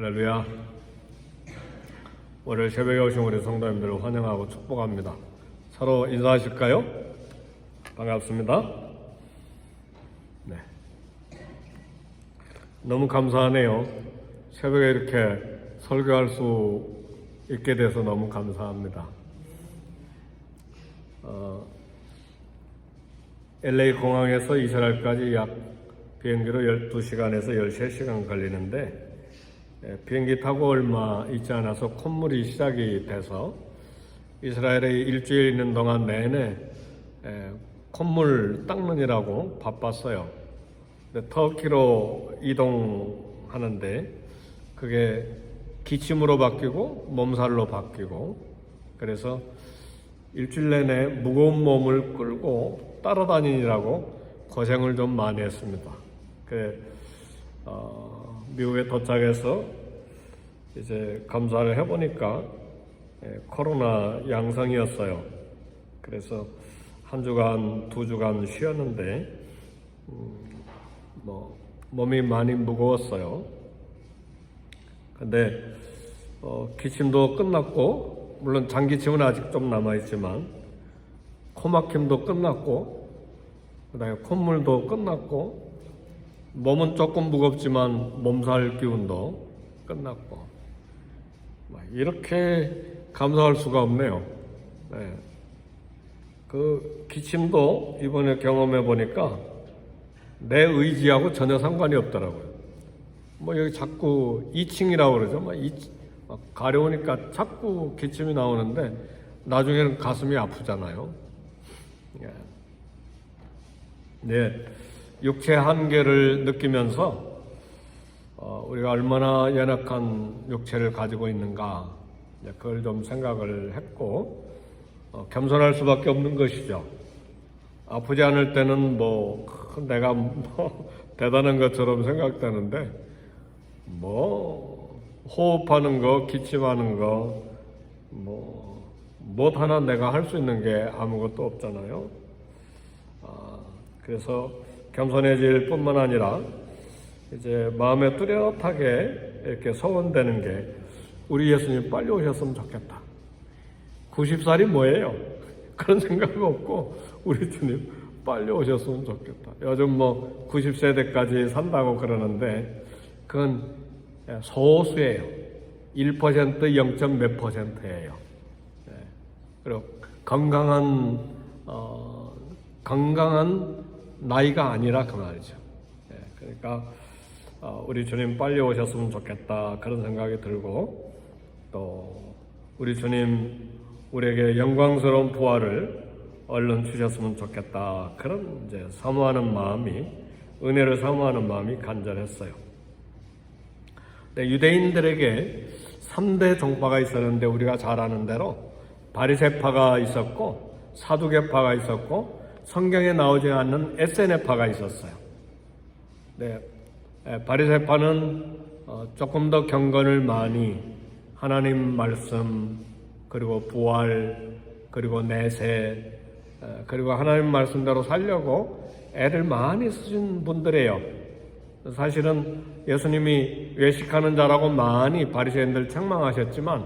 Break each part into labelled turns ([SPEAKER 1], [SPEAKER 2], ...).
[SPEAKER 1] 할렐루야. 월요일 새벽에 오신 우리 성도님들을 환영하고 축복합니다. 서로 인사하실까요? 반갑습니다. 네. 너무 감사하네요. 새벽에 이렇게 설교할 수 있게 돼서 너무 감사합니다. LA 공항에서 이스라엘까지 약 비행기로 12시간에서 13시간 걸리는데 비행기 타고 얼마 있지 않아서 콧물이 시작이 돼서 이스라엘에 일주일 있는 동안 내내 콧물 닦느니라고 바빴어요. 근데 터키로 이동하는데 그게 기침으로 바뀌고 몸살로 바뀌고, 그래서 일주일 내내 무거운 몸을 끌고 따라다니느라고 고생을 좀 많이 했습니다. 미국에 도착해서 이제 검사를 해보니까 코로나 양성이었어요. 그래서 한 주간, 2주간 쉬었는데 몸이 많이 무거웠어요. 근데 기침도 끝났고, 물론 장기침은 아직 좀 남아있지만 코막힘도 끝났고, 그다음에 콧물도 끝났고, 몸은 조금 무겁지만 몸살 기운도 끝났고, 이렇게 감사할 수가 없네요. 네. 그 기침도 이번에 경험해 보니까 내 의지하고 전혀 상관이 없더라고요. 여기 자꾸 이칭이라고 그러죠. 가려우니까 자꾸 기침이 나오는데 나중에는 가슴이 아프잖아요. 네. 육체 한계를 느끼면서 우리가 얼마나 연약한 육체를 가지고 있는가, 그걸 좀 생각을 했고, 겸손할 수밖에 없는 것이죠. 아프지 않을 때는 내가 대단한 것처럼 생각되는데, 호흡하는 거, 기침하는 거, 못 하나 내가 할 수 있는 게 아무것도 없잖아요. 그래서 겸손해질 뿐만 아니라 이제 마음에 뚜렷하게 이렇게 소원되는 게, 우리 예수님 빨리 오셨으면 좋겠다. 90살이 뭐예요? 그런 생각이 없고, 우리 주님 빨리 오셨으면 좋겠다. 요즘 90세대까지 산다고 그러는데 그건 소수예요. 1%, 0. 몇 %예요. 그리고 건강한 나이가 아니라 그 말이죠. 그러니까 우리 주님 빨리 오셨으면 좋겠다, 그런 생각이 들고, 또 우리 주님 우리에게 영광스러운 부활을 얼른 주셨으면 좋겠다, 그런 이제 사모하는 마음이, 은혜를 사모하는 마음이 간절했어요. 유대인들에게 3대 종파가 있었는데, 우리가 잘 아는 대로 바리새파가 있었고, 사두개파가 있었고, 성경에 나오지 않는 에세네파가 있었어요. 바리새파는 조금 더 경건을 많이, 하나님 말씀, 그리고 부활, 그리고 내세, 그리고 하나님 말씀대로 살려고 애를 많이 쓰신 분들이에요. 사실은 예수님이 외식하는 자라고 많이 바리새인들 책망하셨지만,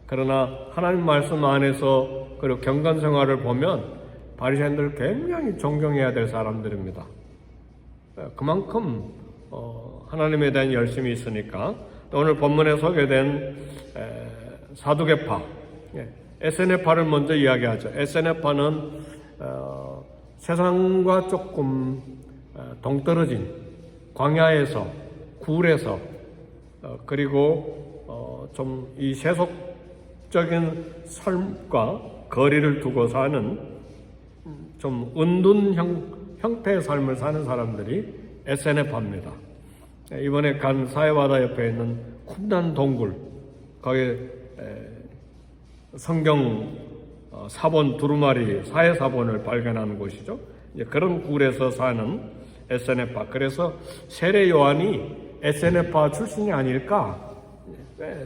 [SPEAKER 1] 그러나 하나님 말씀 안에서 그리고 경건 생활을 보면 바리새인들 굉장히 존경해야 될 사람들입니다. 그만큼 하나님에 대한 열심이 있으니까. 오늘 본문에 소개된 사두개파, 에세네파를 먼저 이야기하죠. 에세네파는 세상과 조금 동떨어진 광야에서, 굴에서, 그리고 좀 이 세속적인 삶과 거리를 두고 사는 좀 은둔 형태의 삶을 사는 사람들이 에세네파입니다. 이번에 간 사해바다 옆에 있는 쿰난 동굴, 거기에 성경 사본 두루마리, 사해 사본을 발견하는 곳이죠. 그런 굴에서 사는 에세네파. 그래서 세례 요한이 에세네파 출신이 아닐까?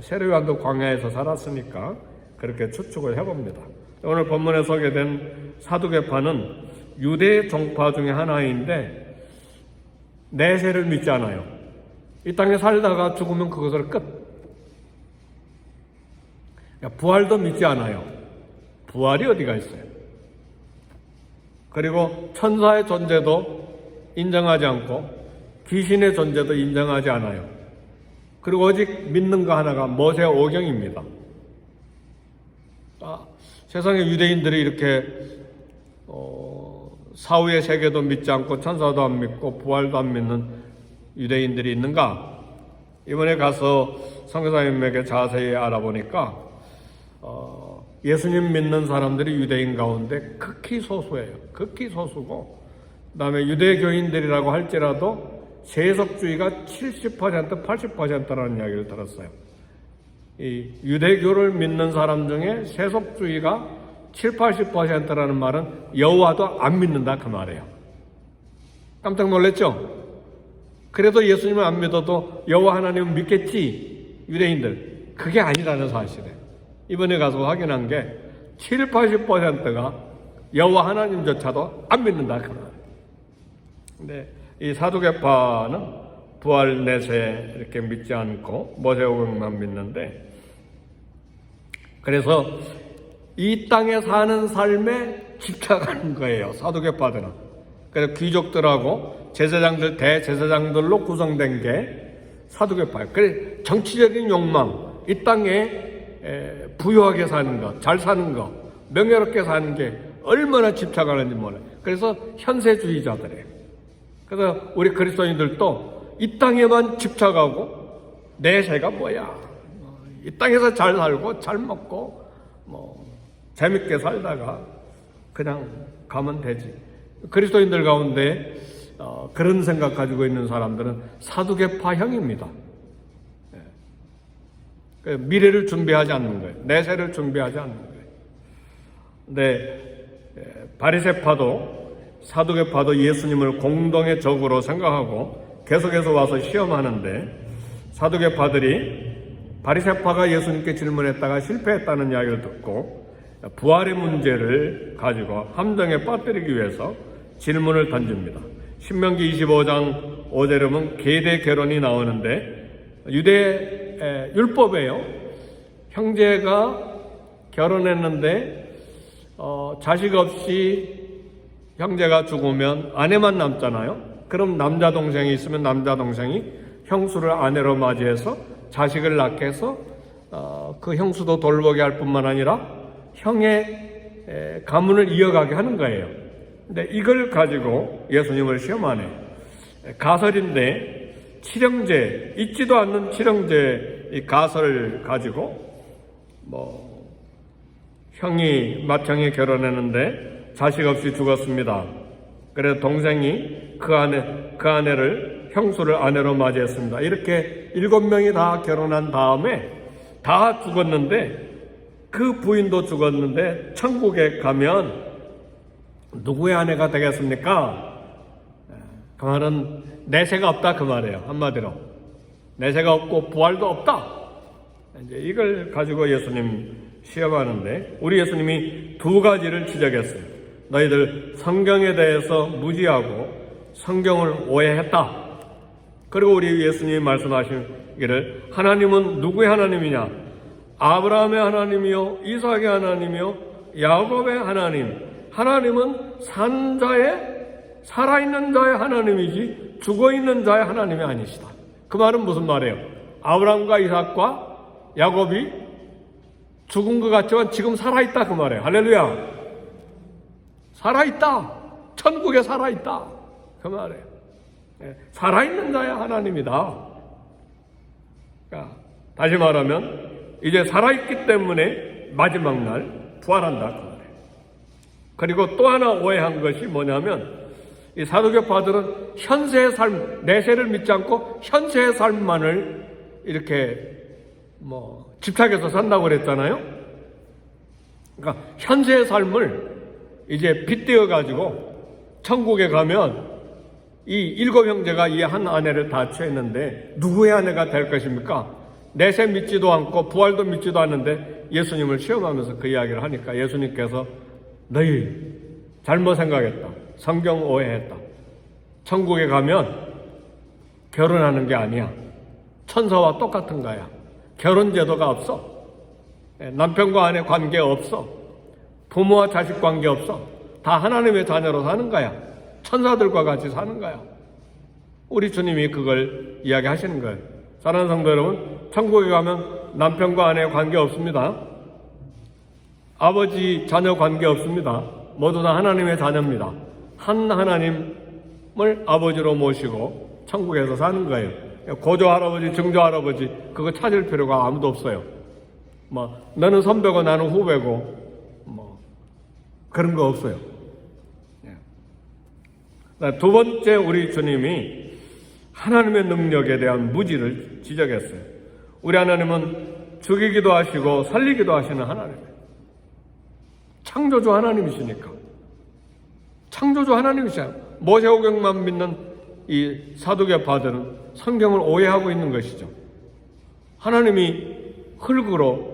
[SPEAKER 1] 세례 요한도 광야에서 살았으니까 그렇게 추측을 해봅니다. 오늘 본문에 소개된 사두개파는 유대 종파 중에 하나인데 내세를 믿지 않아요. 이 땅에 살다가 죽으면 그것으로 끝. 부활도 믿지 않아요. 부활이 어디가 있어요? 그리고 천사의 존재도 인정하지 않고 귀신의 존재도 인정하지 않아요. 그리고 오직 믿는 거 하나가 모세 오경입니다. 세상에 유대인들이 이렇게 사후의 세계도 믿지 않고 천사도 안 믿고 부활도 안 믿는 유대인들이 있는가? 이번에 가서 선교사님에게 자세히 알아보니까 예수님 믿는 사람들이 유대인 가운데 극히 소수예요. 극히 소수고, 그 다음에 유대교인들이라고 할지라도 세속주의가 70%, 80%라는 이야기를 들었어요. 이 유대교를 믿는 사람 중에 세속주의가 7, 80%라는 말은 여호와도 안 믿는다 그 말이에요. 깜짝 놀랐죠? 그래도 예수님을 안 믿어도 여호와 하나님은 믿겠지, 유대인들. 그게 아니라는 사실이에요. 이번에 가서 확인한 게 7, 80%가 여호와 하나님조차도 안 믿는다 그 말이에요. 근데 이 사두개파는 부활 내세 이렇게 믿지 않고 모세오경만 믿는데, 그래서 이 땅에 사는 삶에 집착하는 거예요, 사두개파들은. 그래서 귀족들하고 제사장들, 대제사장들로 구성된 게 사두개파예요. 그래서 정치적인 욕망, 이 땅에 부유하게 사는 것, 잘 사는 것, 명예롭게 사는 게 얼마나 집착하는지 몰라요. 그래서 현세주의자들이에요. 그래서 우리 그리스도인들도 이 땅에만 집착하고 내세가 뭐야, 이 땅에서 잘 살고 잘 먹고 재밌게 살다가 그냥 가면 되지. 그리스도인들 가운데 그런 생각 가지고 있는 사람들은 사두개파형입니다. 미래를 준비하지 않는 거예요. 내세를 준비하지 않는 거예요. 근데 바리새파도 사두개파도 예수님을 공동의 적으로 생각하고 계속해서 와서 시험하는데, 사두개파들이 바리새파가 예수님께 질문했다가 실패했다는 이야기를 듣고 부활의 문제를 가지고 함정에 빠뜨리기 위해서 질문을 던집니다. 신명기 25장 5절에 보면 계대 결혼이 나오는데, 유대 율법이에요. 형제가 결혼했는데 자식 없이 형제가 죽으면 아내만 남잖아요. 그럼 남자 동생이 있으면 남자 동생이 형수를 아내로 맞이해서 자식을 낳게 해서 그 형수도 돌보게 할 뿐만 아니라 형의 가문을 이어가게 하는 거예요. 근데 이걸 가지고 예수님을 시험하네. 가설인데 칠형제, 있지도 않는 칠형제 이 가설을 가지고 형이 맏형이 결혼했는데 자식 없이 죽었습니다. 그래서 동생이 그 아내를 형수를 아내로 맞이했습니다. 이렇게 7명이 다 결혼한 다음에 다 죽었는데, 그 부인도 죽었는데 천국에 가면 누구의 아내가 되겠습니까? 그 말은 내세가 없다 그 말이에요. 한마디로 내세가 없고 부활도 없다. 이제 이걸 가지고 예수님 시험하는데, 우리 예수님이 두 가지를 지적했어요. 너희들 성경에 대해서 무지하고 성경을 오해했다. 그리고 우리 예수님이 말씀하시기를 하나님은 누구의 하나님이냐? 아브라함의 하나님이요, 이삭의 하나님이요, 야곱의 하나님. 하나님은 산 자의, 살아있는 자의 하나님이지 죽어있는 자의 하나님이 아니시다. 그 말은 무슨 말이에요? 아브라함과 이삭과 야곱이 죽은 것 같지만 지금 살아있다 그 말이에요. 할렐루야. 살아있다. 천국에 살아있다 그 말이에요. 살아있는 자의 하나님이다. 그러니까 다시 말하면 이제 살아있기 때문에 마지막 날 부활한다 그 말이에요. 그리고 또 하나 오해한 것이 뭐냐면, 이 사두개파들은 현세의 삶, 내세를 믿지 않고 현세의 삶만을 이렇게 집착해서 산다고 그랬잖아요. 그러니까 현세의 삶을 이제 빗대어 가지고 천국에 가면 이 7형제가 이 한 아내를 다 취했는데 누구의 아내가 될 것입니까? 내세 믿지도 않고 부활도 믿지도 않는데 예수님을 시험하면서 그 이야기를 하니까 예수님께서 너희 잘못 생각했다. 성경 오해했다. 천국에 가면 결혼하는 게 아니야. 천사와 똑같은 거야. 결혼 제도가 없어. 남편과 아내 관계 없어. 부모와 자식 관계 없어. 다 하나님의 자녀로 사는 거야. 천사들과 같이 사는 거야. 우리 주님이 그걸 이야기하시는 거예요. 사랑하는 성도 여러분, 천국에 가면 남편과 아내 관계 없습니다. 아버지 자녀 관계 없습니다. 모두 다 하나님의 자녀입니다. 한 하나님을 아버지로 모시고 천국에서 사는 거예요. 고조 할아버지, 증조 할아버지 그거 찾을 필요가 아무도 없어요. 너는 선배고 나는 후배고 그런 거 없어요. 두 번째, 우리 주님이 하나님의 능력에 대한 무지를 지적했어요. 우리 하나님은 죽이기도 하시고 살리기도 하시는 하나님이에요. 창조주 하나님이시니까. 창조주 하나님이시잖아요. 모세오경만 믿는 이 사두개파들은 성경을 오해하고 있는 것이죠. 하나님이 흙으로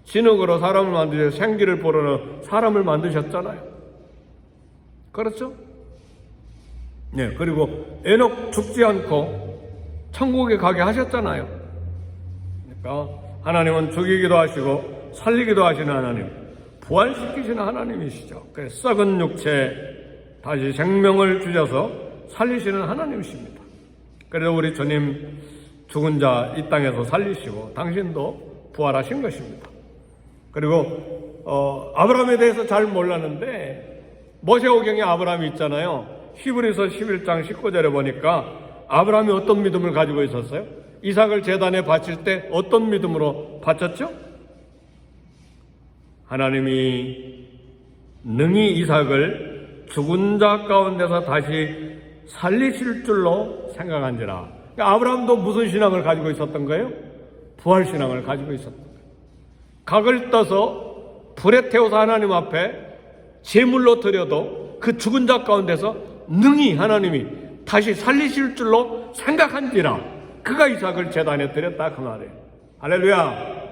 [SPEAKER 1] 진흙으로 사람을 만드셔서 생기를 보러 사람을 만드셨잖아요. 그렇죠? 네, 그리고 에녹 죽지 않고 천국에 가게 하셨잖아요. 그러니까 하나님은 죽이기도 하시고 살리기도 하시는 하나님, 부활시키시는 하나님이시죠. 그래서 썩은 육체 다시 생명을 주셔서 살리시는 하나님이십니다. 그래서 우리 주님 죽은 자 이 땅에서 살리시고 당신도 부활하신 것입니다. 그리고 아브라함에 대해서 잘 몰랐는데 모세오경에 아브라함이 있잖아요. 히브리서 11장 19절에 보니까 아브라함이 어떤 믿음을 가지고 있었어요? 이삭을 제단에 바칠 때 어떤 믿음으로 바쳤죠? 하나님이 능히 이삭을 죽은 자 가운데서 다시 살리실 줄로 생각한지라. 그러니까 아브라함도 무슨 신앙을 가지고 있었던 거예요? 부활신앙을 가지고 있었던 거예요. 각을 떠서 불에 태워서 하나님 앞에 제물로 드려도 그 죽은 자 가운데서 능히 하나님이 다시 살리실 줄로 생각한지라. 그가 이삭을 제단에 드렸다 그 말이에요. 할렐루야.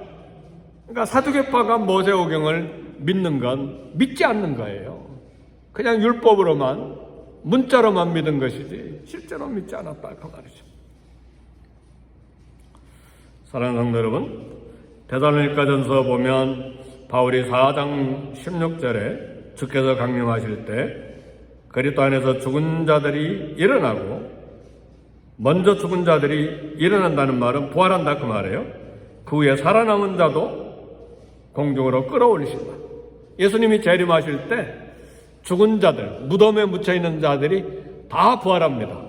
[SPEAKER 1] 그러니까 사두개파가 모세오경을 믿는 건 믿지 않는 거예요. 그냥 율법으로만 문자로만 믿은 것이지 실제로 믿지 않았다 그 말이죠. 사랑하는 성도 여러분, 데살로니가전서 보면 바울이 4장 16절에 주께서 강림하실 때 그리스도 안에서 죽은 자들이 일어나고, 먼저 죽은 자들이 일어난다는 말은 부활한다 그 말이에요. 그 후에 살아남은 자도 공중으로 끌어올리신다. 예수님이 재림하실 때 죽은 자들, 무덤에 묻혀있는 자들이 다 부활합니다.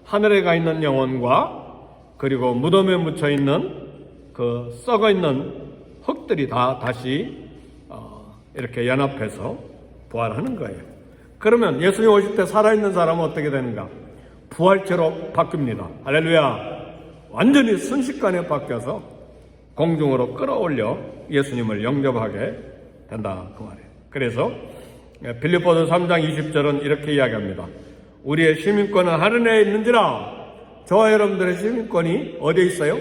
[SPEAKER 1] 하늘에 가 있는 영혼과 그리고 무덤에 묻혀있는 그 썩어있는 흙들이 다 다시 이렇게 연합해서 부활하는 거예요. 그러면 예수님 오실 때 살아있는 사람은 어떻게 되는가? 부활체로 바뀝니다. 할렐루야. 완전히 순식간에 바뀌어서 공중으로 끌어올려 예수님을 영접하게 된다 그 말이에요. 그래서 빌립보서 3장 20절은 이렇게 이야기합니다. 우리의 시민권은 하늘에 있는지라. 저와 여러분들의 시민권이 어디에 있어요?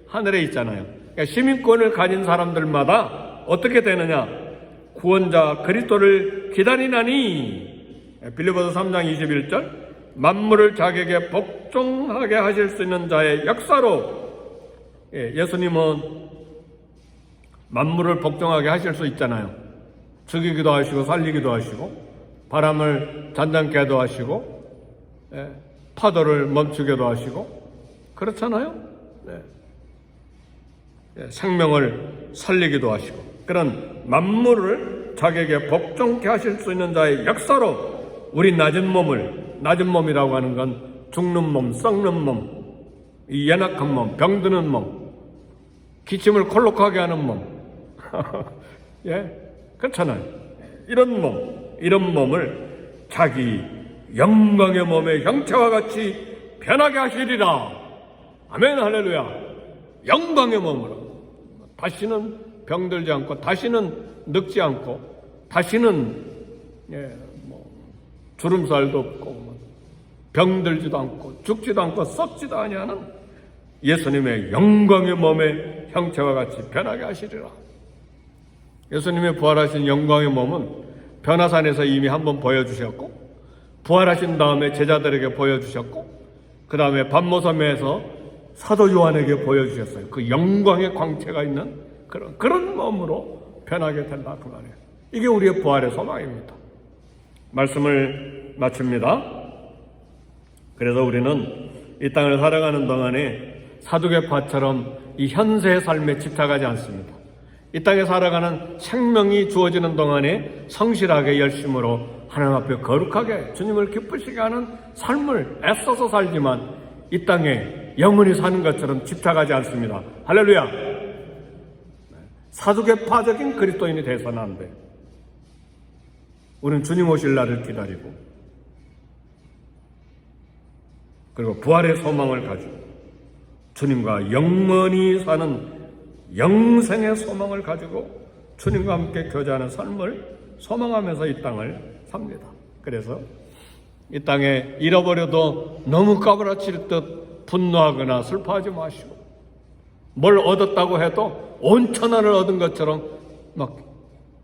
[SPEAKER 1] 하늘에 있잖아요. 그러니까 시민권을 가진 사람들마다 어떻게 되느냐? 구원자 그리스도를 기다리나니. 빌립보서 3장 21절, 만물을 자기에게 복종하게 하실 수 있는 자의 역사로. 예수님은 만물을 복종하게 하실 수 있잖아요. 죽이기도 하시고 살리기도 하시고 바람을 잔잔케도 하시고 파도를 멈추게도 하시고 그렇잖아요. 생명을 살리기도 하시고 그런 만물을 자기에게 복종케 하실 수 있는 자의 역사로 우리 낮은 몸이라고 하는 건 죽는 몸, 썩는 몸, 이 연약한 몸, 병드는 몸, 기침을 콜록하게 하는 몸 그렇잖아요. 이런 몸을 자기 영광의 몸의 형체와 같이 변하게 하시리라. 아멘, 할렐루야. 영광의 몸으로 다시는 병들지 않고, 다시는 늙지 않고, 다시는 주름살도 없고 병들지도 않고 죽지도 않고 썩지도 아니하는 예수님의 영광의 몸의 형체와 같이 변하게 하시리라. 예수님의 부활하신 영광의 몸은 변화산에서 이미 한번 보여주셨고, 부활하신 다음에 제자들에게 보여주셨고, 그 다음에 밤모섬에서 사도 요한에게 보여주셨어요. 그 영광의 광채가 있는 그런 몸으로 변하게 된다 그 말이에요. 이게 우리의 부활의 소망입니다. 말씀을 마칩니다. 그래서 우리는 이 땅을 살아가는 동안에 사두개파처럼 이 현세의 삶에 집착하지 않습니다. 이 땅에 살아가는 생명이 주어지는 동안에 성실하게 열심으로 하나님 앞에 거룩하게 주님을 기쁘시게 하는 삶을 애써서 살지만 이 땅에 영원히 사는 것처럼 집착하지 않습니다. 할렐루야. 사두개파적인 그리스도인이 돼서는 안 돼요. 우리는 주님 오실 날을 기다리고 그리고 부활의 소망을 가지고 주님과 영원히 사는 영생의 소망을 가지고 주님과 함께 교제하는 삶을 소망하면서 이 땅을 삽니다. 그래서 이 땅에 잃어버려도 너무 까무라칠 듯 분노하거나 슬퍼하지 마시고 뭘 얻었다고 해도 온 천하를 얻은 것처럼 막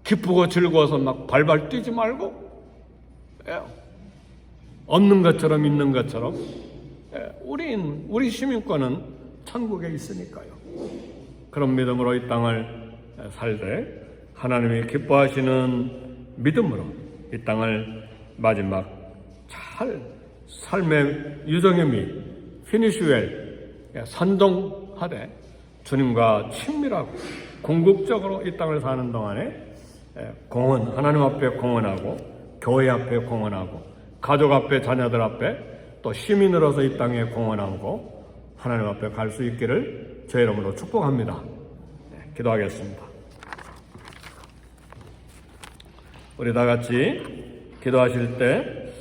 [SPEAKER 1] 기쁘고 즐거워서 막 발발 뛰지 말고 없는 것처럼 있는 것처럼 우리 시민권은 천국에 있으니까요. 그런 믿음으로 이 땅을 살되 하나님이 기뻐하시는 믿음으로 이 땅을 마지막 잘 삶의 유정의 미 피니시웰 선동하되 주님과 친밀하고 궁극적으로 이 땅을 사는 동안에 공헌 하나님 앞에 공헌하고 교회 앞에 공헌하고 가족 앞에 자녀들 앞에 또 시민으로서 이 땅에 공헌하고 하나님 앞에 갈 수 있기를 제 이름으로 축복합니다. 기도하겠습니다. 우리 다 같이 기도하실 때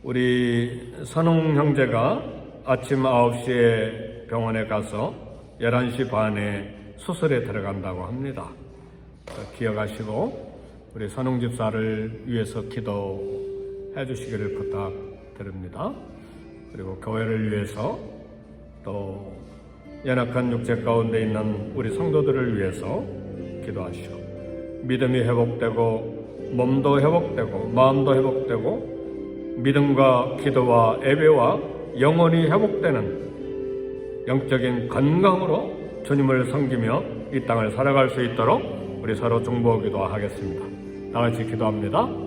[SPEAKER 1] 우리 선웅 형제가 아침 9시에 병원에 가서 11시 반에 수술에 들어간다고 합니다. 기억하시고 우리 선웅 집사를 위해서 기도해 주시기를 부탁드립니다. 그리고 교회를 위해서 또 연약한 육체 가운데 있는 우리 성도들을 위해서 기도하시오. 믿음이 회복되고 몸도 회복되고 마음도 회복되고 믿음과 기도와 예배와 영혼이 회복되는 영적인 건강으로 주님을 섬기며 이 땅을 살아갈 수 있도록 우리 서로 중보하기도 하겠습니다. 다 같이 기도합니다.